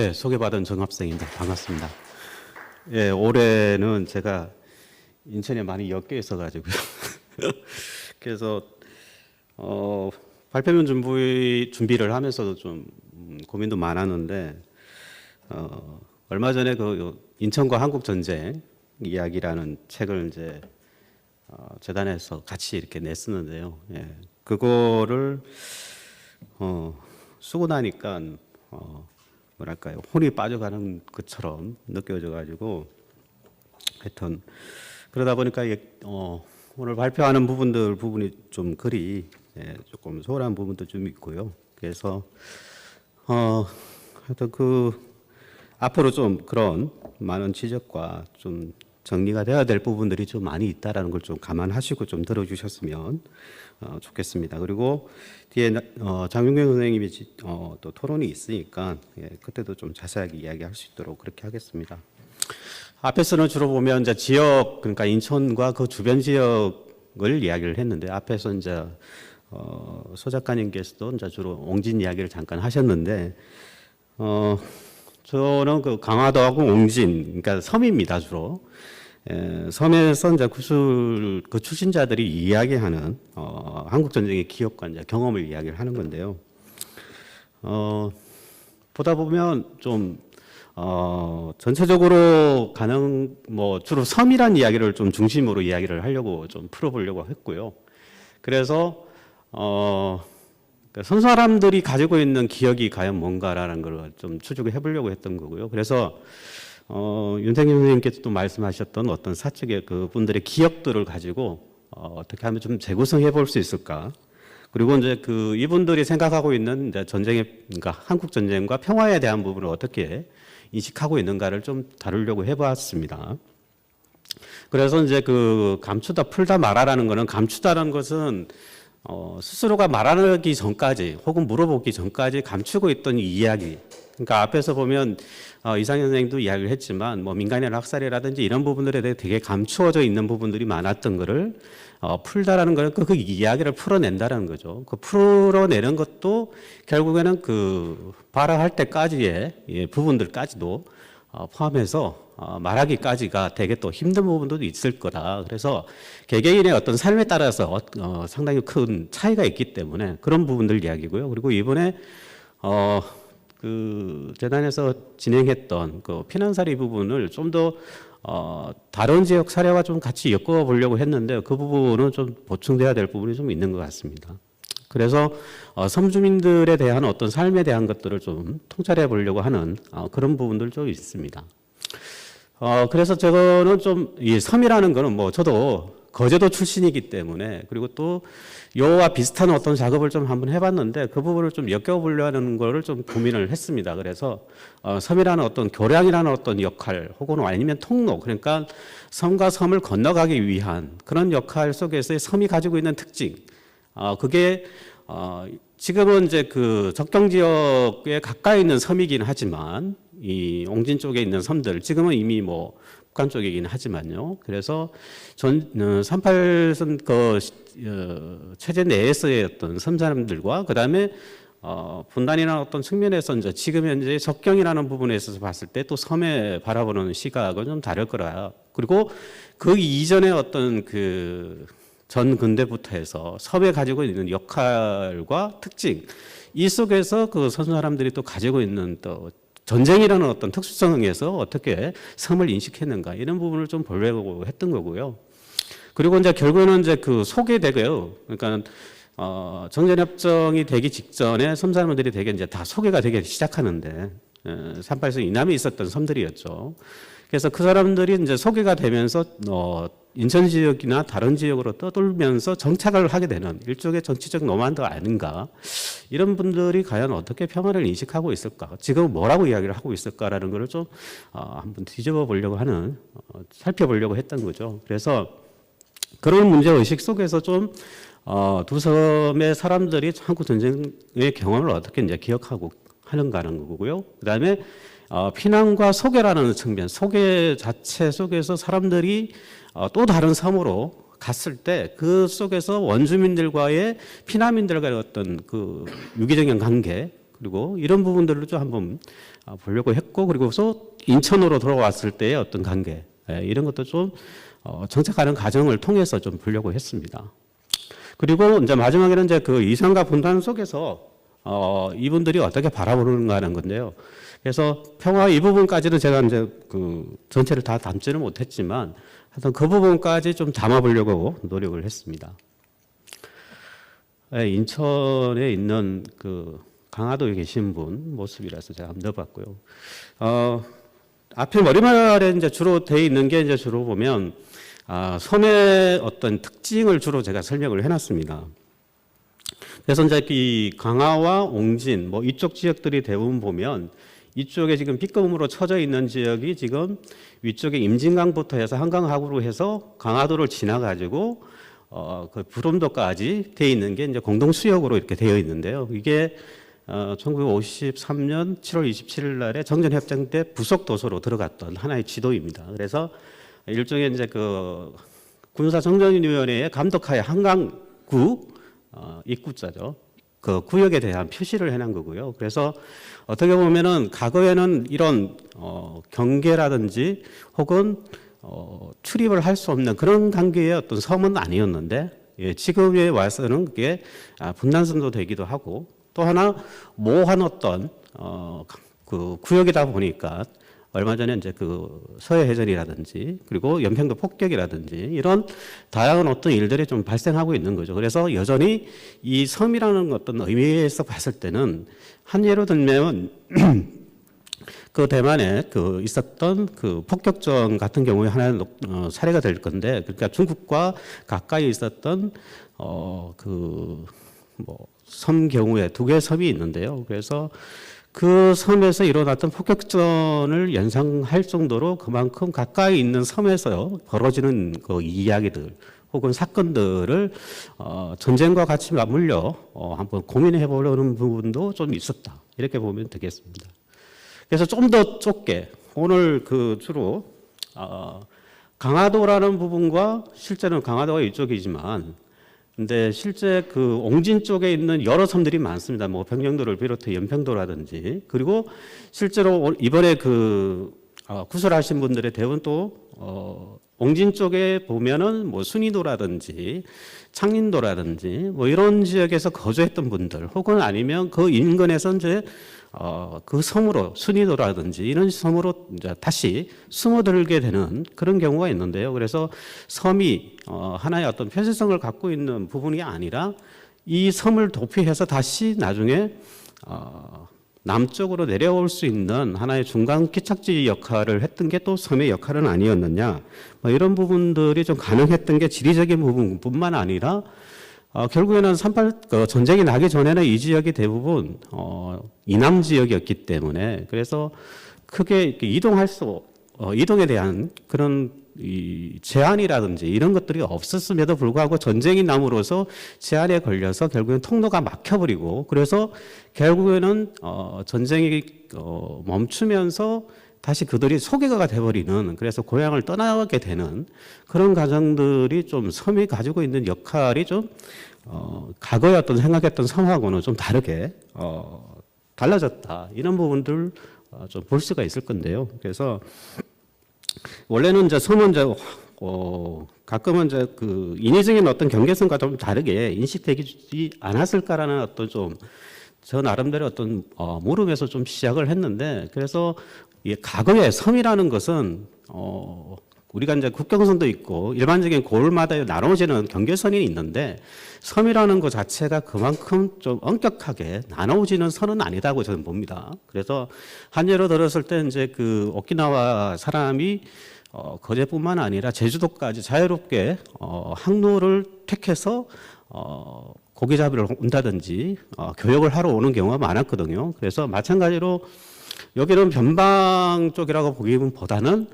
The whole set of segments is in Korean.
네, 소개받은 정합생입니다. 반갑습니다. 예, 올해는 제가 인천에 많이 엮여 있어가지고요. 그래서 발표문 준비를 하면서도 좀 고민도 많았는데 얼마 전에 그 인천과 한국 전쟁 이야기라는 책을 이제 재단에서 같이 이렇게 냈었는데요. 예, 그거를 쓰고 나니까 뭐랄까요, 혼이 빠져가는 것처럼 느껴져가지고 하여튼 그러다 보니까 오늘 발표하는 부분이 좀 글이 조금 소홀한 부분도 좀 있고요. 그래서 하여튼 앞으로 좀 그런 많은 지적과 좀 정리가 되어야 될 부분들이 좀 많이 있다라는 걸 좀 감안하시고 좀 들어주셨으면 좋겠습니다. 그리고 뒤에 장윤경 선생님이 또 토론이 있으니까 그때도 좀 자세하게 이야기할 수 있도록 그렇게 하겠습니다. 앞에서는 주로 보면 이제 지역, 그러니까 인천과 그 주변 지역을 이야기를 했는데, 앞에서 이제 소 작가님께서도 이제 주로 옹진 이야기를 잠깐 하셨는데, 저는 그 강화도하고 옹진, 그러니까 섬입니다, 주로. 섬에서 이제 그 출신자들이 이야기하는 한국 전쟁의 기억과 이제 경험을 이야기를 하는 건데요. 보다 보면 좀 전체적으로 주로 섬이란 이야기를 좀 중심으로 이야기를 하려고 좀 풀어보려고 했고요. 그래서 섬 사람들이 가지고 있는 기억이 과연 뭔가라는 걸 좀 추적을 해보려고 했던 거고요. 그래서 윤생님 선생님께서도 말씀하셨던 어떤 사측의 그 분들의 기억들을 가지고 어떻게 하면 좀 재구성해 볼 수 있을까? 그리고 이제 이분들이 생각하고 있는 이제 그러니까 한국 전쟁과 평화에 대한 부분을 어떻게 인식하고 있는가를 좀 다루려고 해봤습니다. 그래서 이제 감추다 풀다 말하라는 거는, 감추다라는 것은 스스로가 말하기 전까지 혹은 물어보기 전까지 감추고 있던 이야기. 그러니까 앞에서 보면 이상현 선생님도 이야기를 했지만 민간인 학살이라든지 이런 부분들에 대해 되게 감추어져 있는 부분들이 많았던 거를 풀다라는 거는 그 이야기를 풀어낸다라는 거죠. 그 풀어내는 것도 결국에는 발화할 때까지의 부분들까지도 포함해서 말하기까지가 되게 또 힘든 부분도 있을 거다. 그래서 개개인의 어떤 삶에 따라서 상당히 큰 차이가 있기 때문에 그런 부분들 이야기고요. 그리고 이번에 재단에서 진행했던 피난사리 부분을 좀 더 다른 지역 사례와 좀 같이 엮어 보려고 했는데, 그 부분은 좀 보충돼야 될 부분이 좀 있는 것 같습니다. 그래서 섬 주민들에 대한 어떤 삶에 대한 것들을 좀 통찰해 보려고 하는 그런 부분들 좀 있습니다. 그래서 저는 좀 이 섬이라는 거는 저도 거제도 출신이기 때문에, 그리고 또 요와 비슷한 어떤 작업을 좀 한번 해봤는데 그 부분을 좀 엮여보려는 거를 좀 고민을 했습니다. 그래서 섬이라는 어떤 교량이라는 어떤 역할 혹은 아니면 통로, 그러니까 섬과 섬을 건너가기 위한 그런 역할 속에서의 섬이 가지고 있는 특징, 그게 지금은 이제 접경 지역에 가까이 있는 섬이긴 하지만 이 옹진 쪽에 있는 섬들 지금은 이미 북한 쪽이긴 하지만요. 그래서 38선 체제 내에서의 어떤 섬 사람들과 그다음에 분단이나 어떤 측면에서 이제 지금 현재 접경이라는 부분에 있어서 봤을 때 또 섬에 바라보는 시각은 좀 다를 거라. 그리고 그 이전에 어떤 전 근대부터 해서 섬에 가지고 있는 역할과 특징, 이 속에서 섬 사람들이 또 가지고 있는 또 전쟁이라는 어떤 특수성에서 어떻게 섬을 인식했는가, 이런 부분을 좀 보려고 했던 거고요. 그리고 이제 결국은 이제 소개되고요. 그러니까 정전협정이 되기 직전에 섬 사람들이 되게 이제 다 소개가 되기 시작하는데 38선 이남에 있었던 섬들이었죠. 그래서 그 사람들이 이제 소개가 되면서 인천 지역이나 다른 지역으로 떠돌면서 정착을 하게 되는 일종의 정치적 노마드 아닌가, 이런 분들이 과연 어떻게 평화를 인식하고 있을까, 지금 뭐라고 이야기를 하고 있을까라는 것을 좀 한번 뒤집어 보려고 살펴보려고 했던 거죠. 그래서 그런 문제의식 속에서 좀 두 섬의 사람들이 한국 전쟁의 경험을 어떻게 이제 기억하고 하는가는 거고요. 그 다음에 피난과 소개라는 측면, 소개 자체 속에서 사람들이 또 다른 섬으로 갔을 때 그 속에서 원주민들과의 피난민들과의 어떤 유기적인 관계, 그리고 이런 부분들을 좀 한번 보려고 했고, 그리고서 인천으로 돌아왔을 때의 어떤 관계, 이런 것도 좀 정착하는 과정을 통해서 좀 보려고 했습니다. 그리고 이제 마지막에는 이제 그 이상과 분단 속에서 이분들이 어떻게 바라보는가 하는 건데요. 그래서 평화 이 부분까지는 제가 이제 그 전체를 다 담지는 못했지만 하여튼 그 부분까지 좀 담아보려고 노력을 했습니다. 인천에 있는 그 강화도에 계신 분 모습이라서 제가 한번 넣어봤고요. 앞에 머리말에 이제 주로 돼 있는 게 이제 주로 보면 섬의 어떤 특징을 주로 제가 설명을 해놨습니다. 그래서 이제 이 강화와 옹진 뭐 이쪽 지역들이 대부분 보면 이쪽에 지금 B급으로 쳐져 있는 지역이 지금 위쪽에 임진강부터 해서 한강하구로 해서 강화도를 지나가지고 그 부름도까지 돼 있는 게 이제 공동수역으로 이렇게 되어 있는데요. 이게 1953년 7월 27일 날에 정전협정 때 부속 도서로 들어갔던 하나의 지도입니다. 그래서 일종의 이제 그 군사정전위원회의 감독하에 한강구 입구자죠. 그 구역에 대한 표시를 해놓은 거고요. 그래서 어떻게 보면은 과거에는 이런 경계라든지 혹은 출입을 할 수 없는 그런 관계의 어떤 섬은 아니었는데, 지금에 와서는 그게 분단선도 되기도 하고, 또 하나 모호한 어떤 그 구역이다 보니까 얼마 전에 이제 그 서해해전이라든지 그리고 연평도 폭격이라든지 이런 다양한 어떤 일들이 좀 발생하고 있는 거죠. 그래서 여전히 이 섬이라는 어떤 의미에서 봤을 때는 한 예로 들면 그 대만에 그 있었던 그 폭격전 같은 경우에 하나의 사례가 될 건데, 그러니까 중국과 가까이 있었던 그 뭐 섬 경우에 두 개의 섬이 있는데요. 그래서 그 섬에서 일어났던 폭격전을 연상할 정도로 그만큼 가까이 있는 섬에서 벌어지는 그 이야기들 혹은 사건들을 전쟁과 같이 맞물려 한번 고민해 보려는 부분도 좀 있었다, 이렇게 보면 되겠습니다. 그래서 좀 더 좁게 오늘 그 주로 강화도라는 부분과, 실제는 강화도가 이쪽이지만 근데 실제 그 옹진 쪽에 있는 여러 섬들이 많습니다. 뭐 병영도를 비롯해 연평도라든지, 그리고 실제로 이번에 그 구설하신 분들의 대부분 또 옹진 쪽에 보면은 뭐 순이도라든지 창린도라든지 뭐 이런 지역에서 거주했던 분들, 혹은 아니면 그 인근에서 이제 그 섬으로 순이도라든지 이런 섬으로 이제 다시 숨어들게 되는 그런 경우가 있는데요. 그래서 섬이 하나의 어떤 표시성을 갖고 있는 부분이 아니라 이 섬을 도피해서 다시 나중에 남쪽으로 내려올 수 있는 하나의 중간 기착지 역할을 했던 게 또 섬의 역할은 아니었느냐, 뭐 이런 부분들이 좀 가능했던 게 지리적인 부분뿐만 아니라 결국에는 3.8 전쟁이 나기 전에는 이 지역이 대부분 이남 지역이었기 때문에, 그래서 크게 이동에 대한 그런 이 제한이라든지 이런 것들이 없었음에도 불구하고 전쟁이 남으로써 제한에 걸려서 결국엔 통로가 막혀버리고, 그래서 결국에는 전쟁이 멈추면서 다시 그들이 소개가 돼버리는, 그래서 고향을 떠나게 되는 그런 과정들이 좀 섬이 가지고 있는 역할이 좀 과거에 어떤 생각했던 섬하고는 좀 다르게 달라졌다, 이런 부분들 좀 볼 수가 있을 건데요. 그래서 원래는 이제 섬은 이제 가끔은 이제 그 인위적인 어떤 경계선과 좀 다르게 인식되지 않았을까라는 어떤 좀 저 나름대로 어떤 물음에서 좀 시작을 했는데, 그래서 과거의 섬이라는 것은 우리가 이제 국경선도 있고 일반적인 고을마다 나눠지는 경계선이 있는데, 섬이라는 것 자체가 그만큼 좀 엄격하게 나눠지는 선은 아니다고 저는 봅니다. 그래서 한 예로 들었을 때 이제 그 오키나와 사람이 거제뿐만 아니라 제주도까지 자유롭게 항로를 택해서 고기잡이를 온다든지 교역을 하러 오는 경우가 많았거든요. 그래서 마찬가지로 여기는 변방 쪽이라고 보기보다는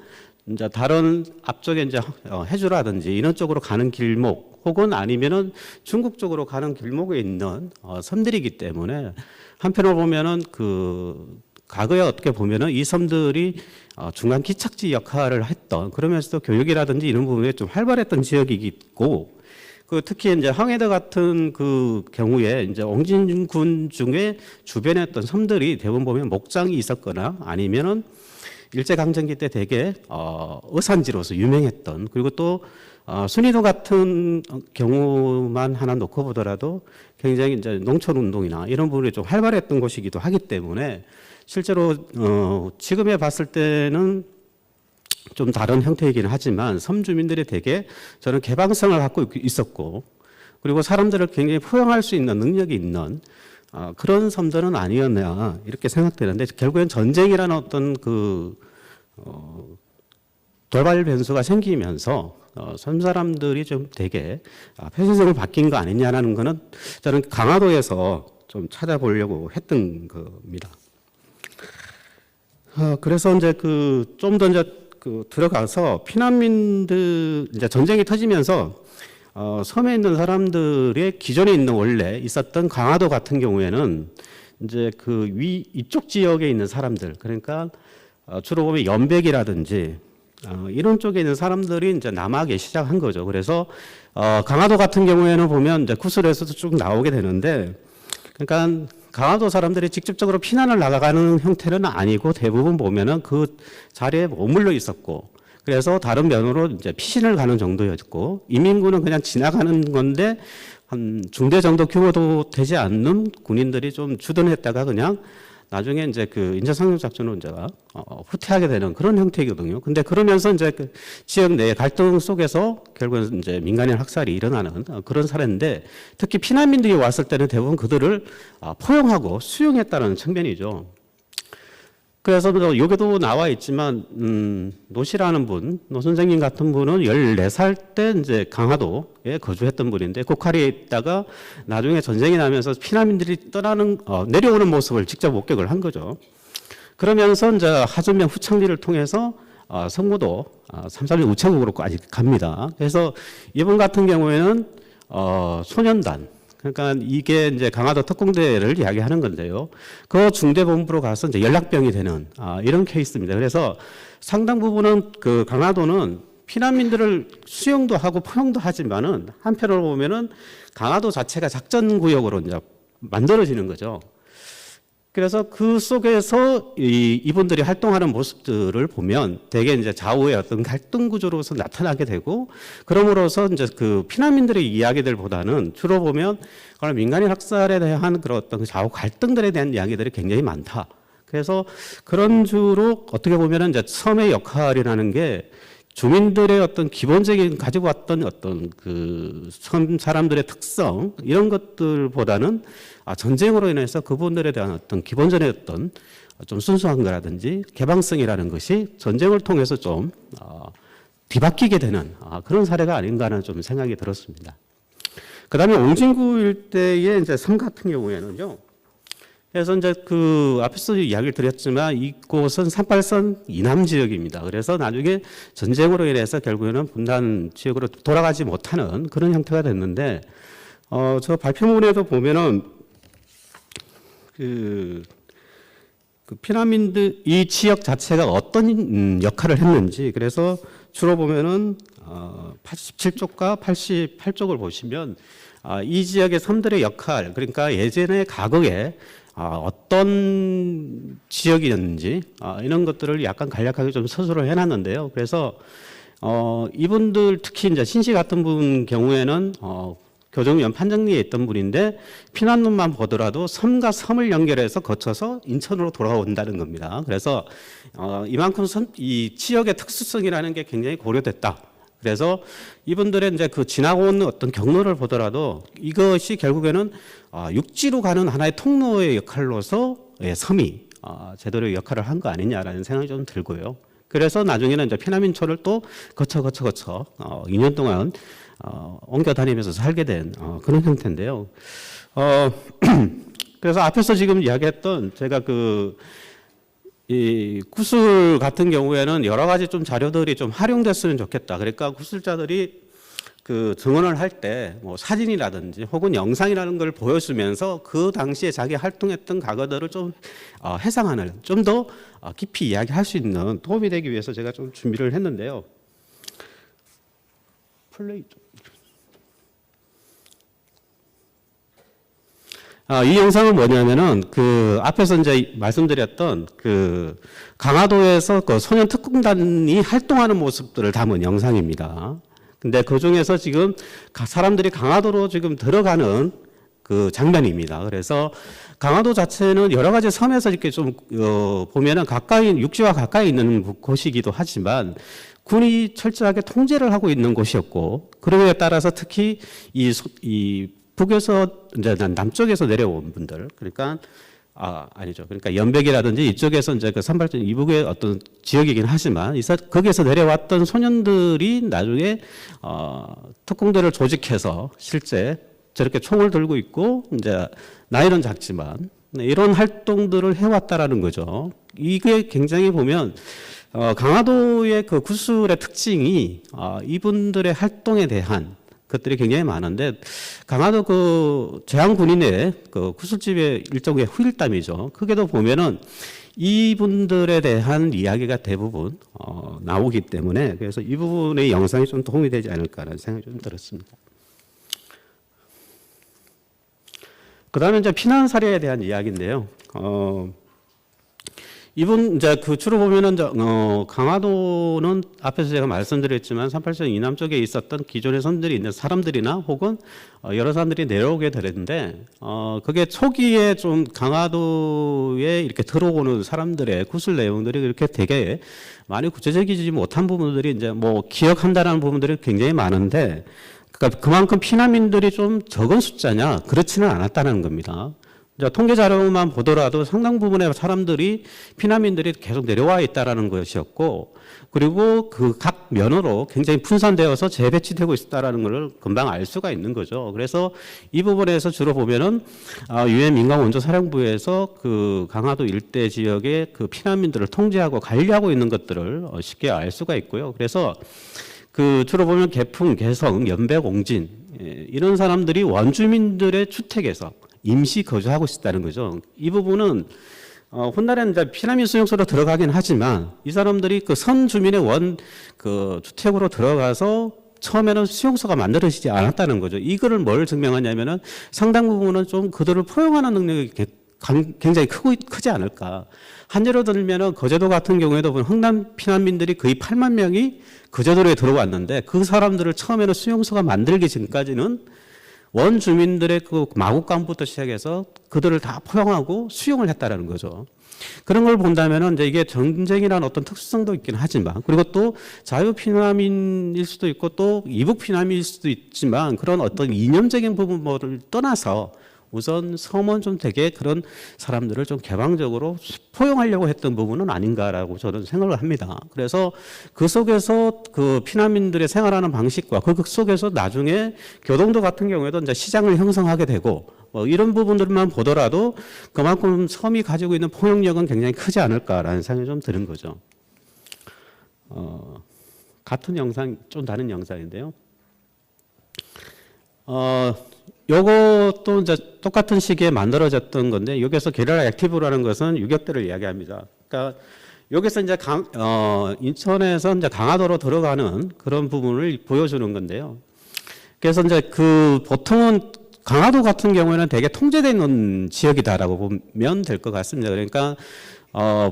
이제 다른 앞쪽에 이제 해주라든지 이런 쪽으로 가는 길목, 혹은 아니면은 중국 쪽으로 가는 길목에 있는 섬들이기 때문에, 한편으로 보면은 그 과거에 어떻게 보면은 이 섬들이 중간 기착지 역할을 했던, 그러면서도 교육이라든지 이런 부분에 좀 활발했던 지역이고, 그 특히 이제 황해도 같은 그 경우에 이제 옹진군 중에 주변에 어떤 섬들이 대부분 보면 목장이 있었거나 아니면은 일제강점기 때 되게 어산지로서 유명했던, 그리고 또 순이도 같은 경우만 하나 놓고 보더라도 굉장히 이제 농촌 운동이나 이런 부분이 좀 활발했던 곳이기도 하기 때문에 실제로 지금에 봤을 때는 좀 다른 형태이긴 하지만 섬 주민들이 되게 저는 개방성을 갖고 있었고, 그리고 사람들을 굉장히 포용할 수 있는 능력이 있는 그런 섬들은 아니었나 이렇게 생각되는데, 결국엔 전쟁이라는 어떤 그 돌발 변수가 생기면서 섬 사람들이 좀 되게 폐쇄적으로 바뀐 거 아니냐라는 거는 저는 강화도에서 좀 찾아보려고 했던 겁니다. 그래서 이제 그 좀 더 이제 그 들어가서 피난민들 이제 전쟁이 터지면서 섬에 있는 사람들의 기존에 있는 원래 있었던 강화도 같은 경우에는 이제 그 이쪽 지역에 있는 사람들, 그러니까 주로 보면 연백이라든지 이런 쪽에 있는 사람들이 이제 남하기 시작한 거죠. 그래서 강화도 같은 경우에는 보면 이제 구슬에서도 쭉 나오게 되는데, 그러니까 강화도 사람들이 직접적으로 피난을 나가는 형태는 아니고 대부분 보면은 그 자리에 머물러 있었고, 그래서 다른 면으로 이제 피신을 가는 정도였고, 이민군은 그냥 지나가는 건데 한 중대 정도 규모도 되지 않는 군인들이 좀 주둔했다가 그냥 나중에 이제 그 인재상륙작전으로 이제 후퇴하게 되는 그런 형태이거든요. 근데 그러면서 이제 그 지역 내 갈등 속에서 결국은 이제 민간인 학살이 일어나는 그런 사례인데, 특히 피난민들이 왔을 때는 대부분 그들을 포용하고 수용했다는 측면이죠. 그래서 여기도 나와 있지만 노씨라는 분, 노 선생님 같은 분은 14살 때 이제 강화도에 거주했던 분인데, 고카리에 있다가 나중에 전쟁이 나면서 피난민들이 떠나는 내려오는 모습을 직접 목격을 한 거죠. 그러면서 이제 하준명 후창리를 통해서 성무도 336 우체국으로까지 갑니다. 그래서 이분 같은 경우에는 소년단, 그러니까 이게 이제 강화도 특공대를 이야기하는 건데요. 그 중대본부로 가서 이제 연락병이 되는 이런 케이스입니다. 그래서 상당 부분은 그 강화도는 피난민들을 수용도 하고 포용도 하지만은 한편으로 보면은 강화도 자체가 작전구역으로 이제 만들어지는 거죠. 그래서 그 속에서 이분들이 활동하는 모습들을 보면 대개 이제 좌우의 어떤 갈등 구조로서 나타나게 되고, 그럼으로써 이제 그 피난민들의 이야기들보다는 주로 보면 민간인 학살에 대한 그런 어떤 좌우 갈등들에 대한 이야기들이 굉장히 많다. 그래서 그런 주로 어떻게 보면은 이제 섬의 역할이라는 게 주민들의 어떤 기본적인 가지고 왔던 어떤 그 섬 사람들의 특성 이런 것들보다는 전쟁으로 인해서 그분들에 대한 어떤 기본적인 어떤 좀 순수한 거라든지 개방성이라는 것이 전쟁을 통해서 좀 뒤바뀌게 되는 그런 사례가 아닌가 하는 좀 생각이 들었습니다. 그다음에 옹진구 일대의 이제 섬 같은 경우에는요. 그래서 이제 그 앞에서 이야기를 드렸지만 이곳은 38선 이남 지역입니다. 그래서 나중에 전쟁으로 인해서 결국에는 분단 지역으로 돌아가지 못하는 그런 형태가 됐는데, 저 발표문에도 보면은 그 피난민들 이 지역 자체가 어떤 역할을 했는지, 그래서 주로 보면은 87쪽과 88쪽을 보시면 이 지역의 섬들의 역할, 그러니까 예전의 과거에 어떤 지역이었는지 이런 것들을 약간 간략하게 좀 서술을 해놨는데요. 그래서 이분들 특히 이제 신씨 같은 분 경우에는 교정위원 판정리에 있던 분인데 피난로만 보더라도 섬과 섬을 연결해서 거쳐서 인천으로 돌아온다는 겁니다. 그래서 이만큼 이 지역의 특수성이라는 게 굉장히 고려됐다. 그래서 이분들의 이제 그 지나고 온 어떤 경로를 보더라도 이것이 결국에는 육지로 가는 하나의 통로의 역할로서 섬이 제대로 역할을 한 거 아니냐라는 생각이 좀 들고요. 그래서 나중에는 이제 피난민촌을 또 거쳐 2년 동안 옮겨 다니면서 살게 된 그런 형태인데요. 그래서 앞에서 지금 이야기했던 제가 이 구슬 같은 경우에는 여러 가지 좀 자료들이 좀 활용됐으면 좋겠다. 그러니까 구슬자들이 그 증언을 할 때 뭐 사진이라든지 혹은 영상이라는 걸 보여주면서 그 당시에 자기 활동했던 과거들을 좀 해상하는, 좀 더 깊이 이야기할 수 있는 도움이 되기 위해서 제가 좀 준비를 했는데요. 플레이 좀. 이 영상은 뭐냐면은 그 앞에서 이제 말씀드렸던 그 강화도에서 그 소년 특공단이 활동하는 모습들을 담은 영상입니다. 근데 그 중에서 지금 사람들이 강화도로 지금 들어가는 그 장면입니다. 그래서 강화도 자체는 여러 가지 섬에서 이렇게 좀 보면은 가까이 육지와 가까이 있는 곳이기도 하지만 군이 철저하게 통제를 하고 있는 곳이었고, 그러에 따라서 특히 이 북에서 이제 남쪽에서 내려온 분들, 그러니까 아니죠. 그러니까 연백이라든지 이쪽에서 이제 그 산발전 이북의 어떤 지역이긴 하지만 거기에서 내려왔던 소년들이 나중에 특공대를 조직해서 실제 저렇게 총을 들고 있고 이제 나이는 작지만 이런 활동들을 해왔다라는 거죠. 이게 굉장히 보면 강화도의 그 구술의 특징이 이분들의 활동에 대한 것들이 굉장히 많은데, 강화도 그 제한군인의 그 구술집의 일종의 후일담이죠. 그게도 보면은 이분들에 대한 이야기가 대부분 나오기 때문에, 그래서 이 부분의 영상이 좀 도움이 되지 않을까라는 생각이 좀 들었습니다. 그 다음에 이제 피난 사례에 대한 이야기인데요. 이분 이제 그 주로 보면은 강화도는 앞에서 제가 말씀드렸지만 387 이남 쪽에 있었던 기존의 선들이 있는 사람들이나 혹은 여러 사람들이 내려오게 되는데, 그게 초기에 좀 강화도에 이렇게 들어오는 사람들의 구술 내용들이 그렇게 되게 많이 구체적이지 못한 부분들이 이제 뭐 기억한다라는 부분들이 굉장히 많은데, 그러니까 그만큼 피난민들이 좀 적은 숫자냐, 그렇지는 않았다는 겁니다. 통계 자료만 보더라도 상당 부분의 사람들이 피난민들이 계속 내려와 있다라는 것이었고, 그리고 그 각 면으로 굉장히 분산되어서 재배치되고 있다라는 것을 금방 알 수가 있는 거죠. 그래서 이 부분에서 주로 보면은 유엔 민간원조사령부에서 그 강화도 일대 지역의 그 피난민들을 통제하고 관리하고 있는 것들을 쉽게 알 수가 있고요. 그래서 그 주로 보면 개풍, 개성, 연백, 옹진 이런 사람들이 원주민들의 주택에서 임시 거주하고 있다는 거죠. 이 부분은 훗날에는 이제 피난민 수용소로 들어가긴 하지만 이 사람들이 그 선 주민의 그 주택으로 들어가서 처음에는 수용소가 만들어지지 않았다는 거죠. 이거를 뭘 증명하냐면은 상당 부분은 좀 그들을 포용하는 능력이 굉장히 크지 않을까. 한 예로 들면은 거제도 같은 경우에도 보면 흥남 피난민들이 거의 8만 명이 거제도에 들어왔는데, 그 사람들을 처음에는 수용소가 만들기 전까지는 원주민들의 그 마국간부터 시작해서 그들을 다 포용하고 수용을 했다라는 거죠. 그런 걸 본다면은 이제 이게 전쟁이라는 어떤 특수성도 있긴 하지만, 그리고 또 자유피난민일 수도 있고 또 이북피난민일 수도 있지만, 그런 어떤 이념적인 부분을 떠나서 우선 섬은 좀 되게 그런 사람들을 좀 개방적으로 포용하려고 했던 부분은 아닌가라고 저는 생각을 합니다. 그래서 그 속에서 그 피난민들의 생활하는 방식과 그 속에서 나중에 교동도 같은 경우에도 이제 시장을 형성하게 되고 이런 부분들만 보더라도 그만큼 섬이 가지고 있는 포용력은 굉장히 크지 않을까라는 생각이 좀 드는 거죠. 같은 영상, 좀 다른 영상인데요. 요것도 이제 똑같은 시기에 만들어졌던 건데, 여기서 게릴라 액티브라는 것은 유격대를 이야기합니다. 그러니까 여기서 이제 인천에서 이제 강화도로 들어가는 그런 부분을 보여주는 건데요. 그래서 이제 그 보통은 강화도 같은 경우에는 되게 통제되는 지역이다라고 보면 될 것 같습니다. 그러니까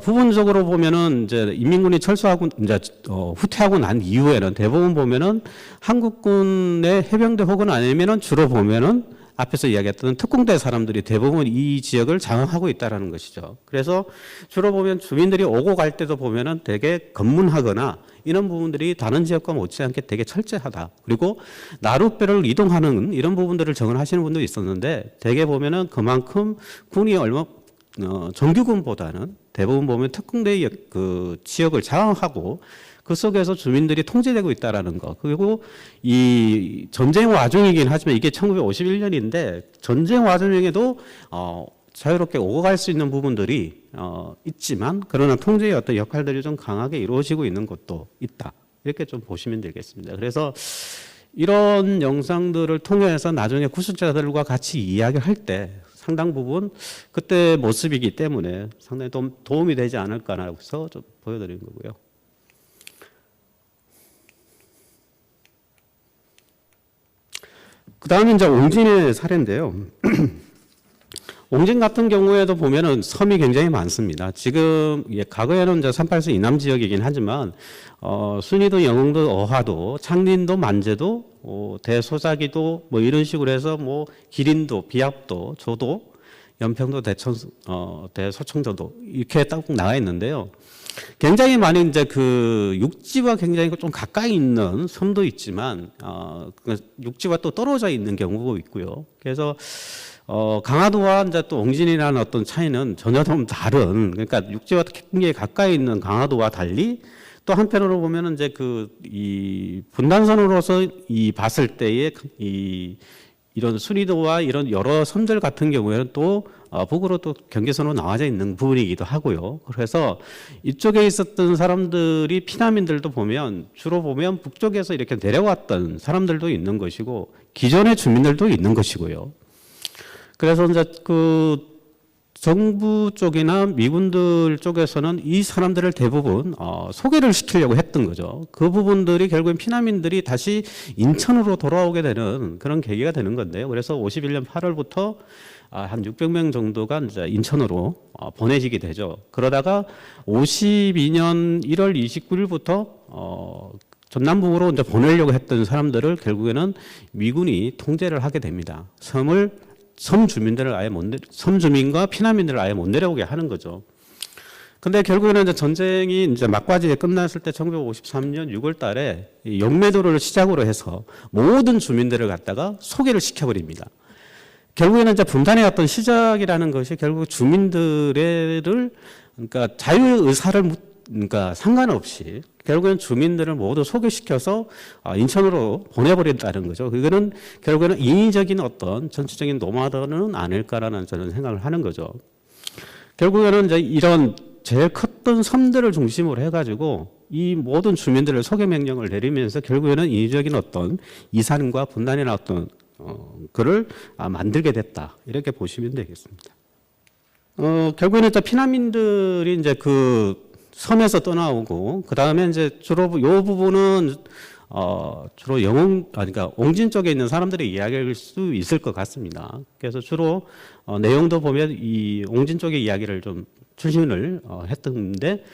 부분적으로 보면은 이제 인민군이 철수하고 이제 후퇴하고 난 이후에는 대부분 보면은 한국군의 해병대 혹은 아니면은 주로 보면은 앞에서 이야기했던 특공대 사람들이 대부분 이 지역을 장악하고 있다라는 것이죠. 그래서 주로 보면 주민들이 오고 갈 때도 보면은 되게 검문하거나 이런 부분들이 다른 지역과 못지않게 되게 철저하다. 그리고 나룻배를 이동하는 이런 부분들을 정언하시는 분도 있었는데, 대개 보면은 그만큼 군이 정규군보다는 대부분 보면 특공대의 그 지역을 장악하고 그 속에서 주민들이 통제되고 있다라는 거. 그리고 이 전쟁 와중이긴 하지만 이게 1951년인데 전쟁 와중에도 자유롭게 오고 갈 수 있는 부분들이 있지만, 그러나 통제의 어떤 역할들이 좀 강하게 이루어지고 있는 것도 있다. 이렇게 좀 보시면 되겠습니다. 그래서 이런 영상들을 통해서 나중에 구술자들과 같이 이야기할 때 상당 부분 그때 모습이기 때문에 상당히 도움이 되지 않을까라고 해서 좀 보여드린 거고요. 그 다음에 이제 옹진의 사례인데요. 옹진 같은 경우에도 보면은 섬이 굉장히 많습니다. 지금 과거에는 이제 384 이남 지역이긴 하지만 순이도, 영흥도, 어화도, 창린도, 만제도, 대소자기도 뭐 이런 식으로 해서 뭐 기린도, 비압도, 조도, 연평도, 대소청도도 이렇게 딱 나와 있는데요. 굉장히 많은 이제 그 육지와 굉장히 좀 가까이 있는 섬도 있지만 육지와 또 떨어져 있는 경우도 있고요. 그래서 강화도와 이제 또 옹진이라는 어떤 차이는 전혀 좀 다른, 그러니까 육지와 굉장히 가까이 있는 강화도와 달리 또 한편으로 보면은 이제 이 분단선으로서 봤을 때의 이런 순위도와 이런 여러 섬들 같은 경우에는 또 북으로 또 경계선으로 나와져 있는 부분이기도 하고요. 그래서 이쪽에 있었던 사람들이 피난민들도 보면 주로 보면 북쪽에서 이렇게 내려왔던 사람들도 있는 것이고 기존의 주민들도 있는 것이고요. 그래서 이제 정부 쪽이나 미군들 쪽에서는 이 사람들을 대부분 소개를 시키려고 했던 거죠. 그 부분들이 결국엔 피난민들이 다시 인천으로 돌아오게 되는 그런 계기가 되는 건데요. 그래서 51년 8월부터 한 600명 정도가 이제 인천으로 보내지게 되죠. 그러다가 52년 1월 29일부터 전남북으로 이제 보내려고 했던 사람들을 결국에는 미군이 통제를 하게 됩니다. 섬 주민들을 섬 주민과 피난민들을 아예 못 내려오게 하는 거죠. 근데 결국에는 이제 전쟁이 이제 막바지에 끝났을 때 1953년 6월 달에 영매도를 시작으로 해서 모든 주민들을 갖다가 소개를 시켜버립니다. 결국에는 이제 분단의 어떤 시작이라는 것이 결국 주민들을 그러니까 자유의사를 그러니까 상관없이 결국에는 주민들을 모두 소개시켜서 인천으로 보내버린다는 거죠. 그거는 결국에는 인위적인 어떤 전체적인 노마드는 아닐까라는 저는 생각을 하는 거죠. 결국에는 이제 이런 제일 컸던 섬들을 중심으로 해가지고 이 모든 주민들을 소개 명령을 내리면서 결국에는 인위적인 어떤 이산과 분단이나 어떤 그를 만들게 됐다 이렇게 보시면 되겠습니다. 결국에는 이제 피난민들이 이제 섬에서 떠나오고 그 다음에 이제 주로 요 부분은 주로 그러니까 옹진 쪽에 있는 사람들의 이야기일 수 있을 것 같습니다. 그래서 주로 내용도 보면 이 옹진 쪽의 이야기를 좀 출신을 했던데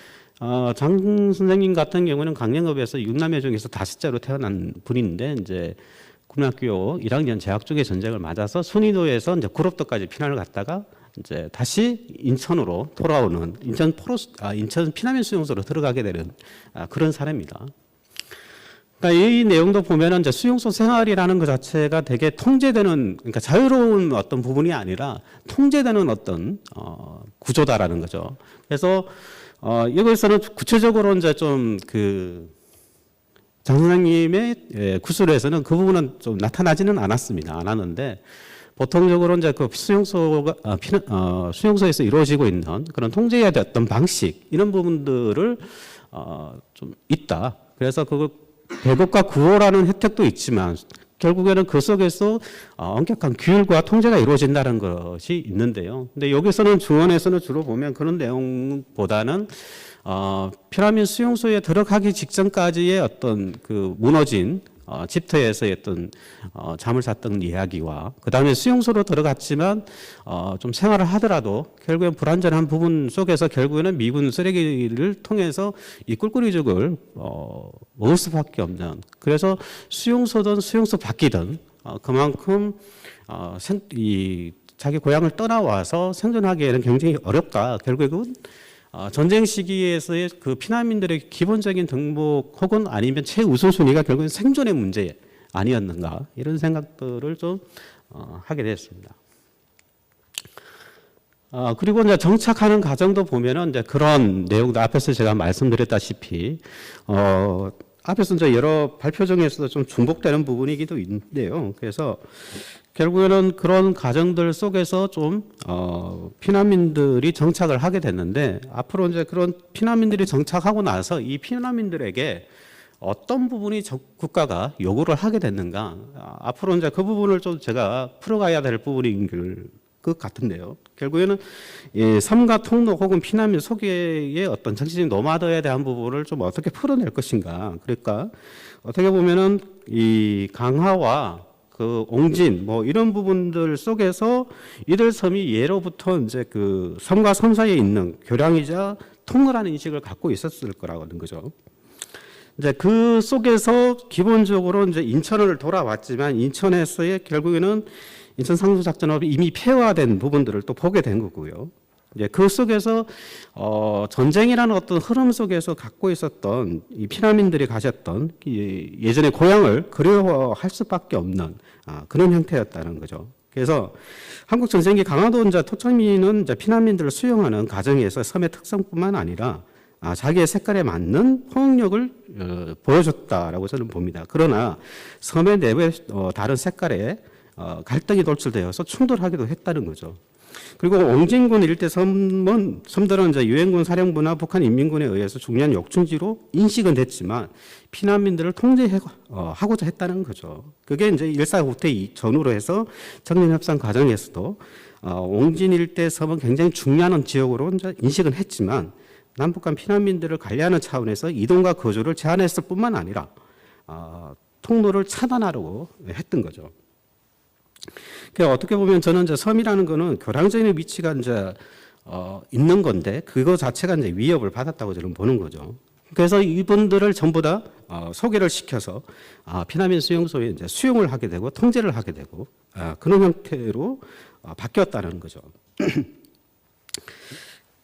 장 선생님 같은 경우는 강영읍에서 6남매 중에서 5째로 태어난 분인데 이제 고등학교 1학년 재학 중에 전쟁을 맞아서 순이도에서 이제 구롭도까지 피난을 갔다가 이제 다시 인천으로 돌아오는 인천 피난민 수용소로 들어가게 되는 그런 사례입니다. 그러니까 이 내용도 보면은 이제 수용소 생활이라는 것 자체가 되게 통제되는, 그러니까 자유로운 어떤 부분이 아니라 통제되는 어떤 구조다라는 거죠. 그래서 여기서는 구체적으로 이제 좀 장 선생님의 구술에서는 그 부분은 좀 나타나지는 않았는데 보통적으로 이제 수용소에서 이루어지고 있는 그런 통제해야 됐던 방식 이런 부분들을 좀 있다. 그래서 배급과 구호라는 혜택도 있지만 결국에는 그 속에서 엄격한 규율과 통제가 이루어진다는 것이 있는데요. 근데 여기서는 중원에서는 주로 보면 그런 내용보다는 피라민 수용소에 들어가기 직전까지의 어떤 무너진 집터에서의 어떤 잠을 잤던 이야기와 그 다음에 수용소로 들어갔지만 좀 생활을 하더라도 결국엔 불안전한 부분 속에서 결국에는 미군 쓰레기를 통해서 이 꿀꿀이죽을 먹을 수밖에 없는, 그래서 수용소든 수용소 밖이든 그만큼 자기 고향을 떠나와서 생존하기에는 굉장히 어렵다. 결국은 전쟁 시기에서의 피난민들의 기본적인 등록 혹은 아니면 최우선순위가 결국은 생존의 문제 아니었는가 이런 생각들을 좀 하게 됐습니다. 그리고 이제 정착하는 과정도 보면은 이제 그런 내용도 앞에서 제가 말씀드렸다시피 앞에서 이제 여러 발표 중에서도 좀 중복되는 부분이기도 있는데요. 그래서 결국에는 그런 과정들 속에서 좀 피난민들이 정착을 하게 됐는데 앞으로 이제 그런 피난민들이 정착하고 나서 이 피난민들에게 어떤 부분이 국가가 요구를 하게 됐는가, 앞으로 이제 그 부분을 좀 제가 풀어가야 될 부분인 것 같은데요. 결국에는 삶과 통로 혹은 피난민 소개의 어떤 정치적 노마드에 대한 부분을 좀 어떻게 풀어낼 것인가. 그러니까 어떻게 보면은 이 강화와 그 옹진 뭐 이런 부분들 속에서 이들 섬이 예로부터 이제 그 섬과 섬 사이에 있는 교량이자 통로라는 인식을 갖고 있었을 거라는 거죠. 이제 그 속에서 기본적으로 이제 인천을 돌아왔지만 인천에서의 결국에는 인천 상수 작전업이 이미 폐화된 부분들을 또 보게 된 거고요. 이제 그 속에서 전쟁이라는 어떤 흐름 속에서 갖고 있었던 이 피난민들이 가졌던 예전의 고향을 그리워할 수밖에 없는 그런 형태였다는 거죠. 그래서 한국 전쟁기 강화도 이제 토착민은 이제 피난민들을 수용하는 과정에서 섬의 특성뿐만 아니라 자기의 색깔에 맞는 포용력을 보여줬다라고 저는 봅니다. 그러나 섬의 내부에 다른 색깔에 갈등이 돌출되어서 충돌하기도 했다는 거죠. 그리고 옹진군 일대 섬들은 이제 유엔군 사령부나 북한 인민군에 의해서 중요한 욕충지로 인식은 됐지만 피난민들을 통제하고자 했다는 거죠. 그게 이제 1.4 후퇴 전후로 해서 정년협상 과정에서도 옹진 일대 섬은 굉장히 중요한 지역으로 이제 인식은 했지만 남북 간 피난민들을 관리하는 차원에서 이동과 거주를 제한했을 뿐만 아니라 통로를 차단하려고 했던 거죠. 그러니까 어떻게 보면 저는 이제 섬이라는 거는 교량적인 위치가 이제 있는 건데 그거 자체가 이제 위협을 받았다고 저는 보는 거죠. 그래서 이분들을 전부 다 소개를 시켜서 피난민 수용소에 이제 수용을 하게 되고 통제를 하게 되고 그런 형태로 바뀌었다는 거죠.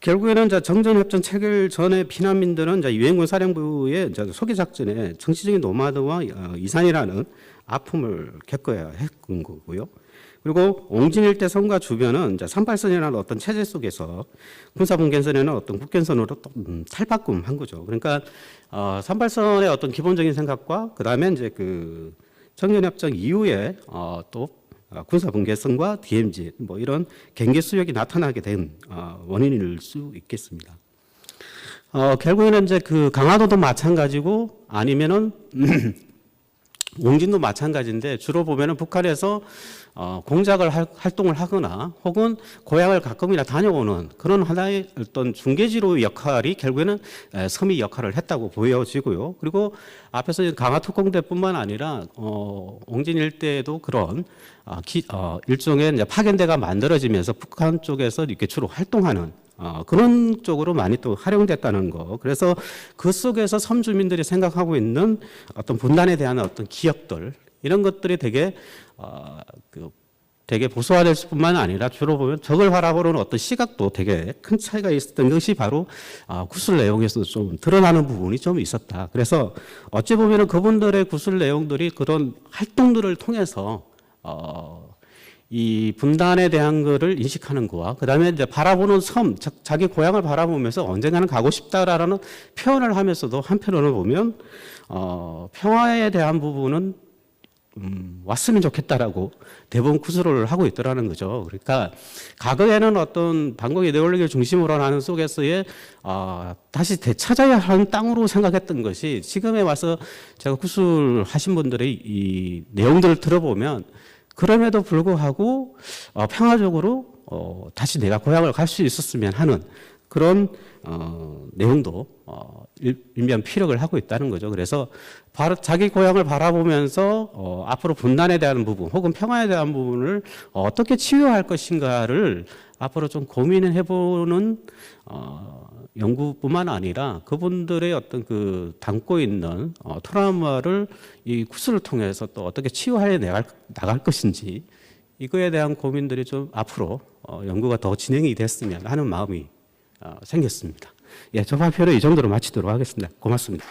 결국에는 이제 정전협정 체결 전에 피난민들은 이제 유엔군 사령부의 이제 소개 작전에 정치적인 노마드와 이산이라는 아픔을 겪어야 했던 거고요. 그리고 옹진 일대 섬과 주변은 이제 38선이라는 어떤 체제 속에서 군사분계선에는 어떤 국경선으로 또 탈바꿈한 거죠. 그러니까 38선의 어떤 기본적인 생각과 그 다음에 이제 그 정전협정 이후에 또 군사분계선과 DMZ 뭐 이런 경계 수역이 나타나게 된 원인일 수 있겠습니다. 결국에는 이제 그 강화도도 마찬가지고 아니면은 옹진도 마찬가지인데 주로 보면은 북한에서 공작을 활동을 하거나 혹은 고향을 가끔이나 다녀오는 그런 하나의 어떤 중계지로 역할이 결국에는 섬이 역할을 했다고 보여지고요. 그리고 앞에서 강화 특공대뿐만 아니라 옹진 일대에도 그런 일종의 이제 파견대가 만들어지면서 북한 쪽에서 이렇게 주로 활동하는 그런 쪽으로 많이 또 활용됐다는 거. 그래서 그 속에서 섬 주민들이 생각하고 있는 어떤 분단에 대한 어떤 기억들 이런 것들이 되게 보수화될 뿐만 아니라 주로 보면 적을 바라보는 어떤 시각도 되게 큰 차이가 있었던 것이 바로 구술 내용에서 좀 드러나는 부분이 좀 있었다. 그래서 어찌 보면은 그분들의 구술 내용들이 그런 활동들을 통해서 이 분단에 대한 거를 인식하는 거와 그다음에 이제 바라보는 섬, 자기 고향을 바라보면서 언젠가는 가고 싶다라는 표현을 하면서도 한편으로 보면 평화에 대한 부분은 왔으면 좋겠다라고 대부분 구술을 하고 있더라는 거죠. 그러니까 과거에는 어떤 반공 이데올로기를 중심으로 하는 속에서의 다시 되찾아야 하는 땅으로 생각했던 것이 지금에 와서 제가 구술하신 분들의 이 내용들을 들어보면 그럼에도 불구하고 평화적으로 다시 내가 고향을 갈 수 있었으면 하는 그런 내용도 일면 피력을 하고 있다는 거죠. 그래서 자기 고향을 바라보면서 앞으로 분단에 대한 부분 혹은 평화에 대한 부분을 어떻게 치유할 것인가를 앞으로 좀 고민을 해보는 연구뿐만 아니라 그분들의 어떤 그 담고 있는 트라우마를 이 구술을 통해서 또 어떻게 치유해 나갈 것인지 이거에 대한 고민들이 좀 앞으로 연구가 더 진행이 됐으면 하는 마음이 생겼습니다. 예, 저 발표를 이 정도로 마치도록 하겠습니다. 고맙습니다.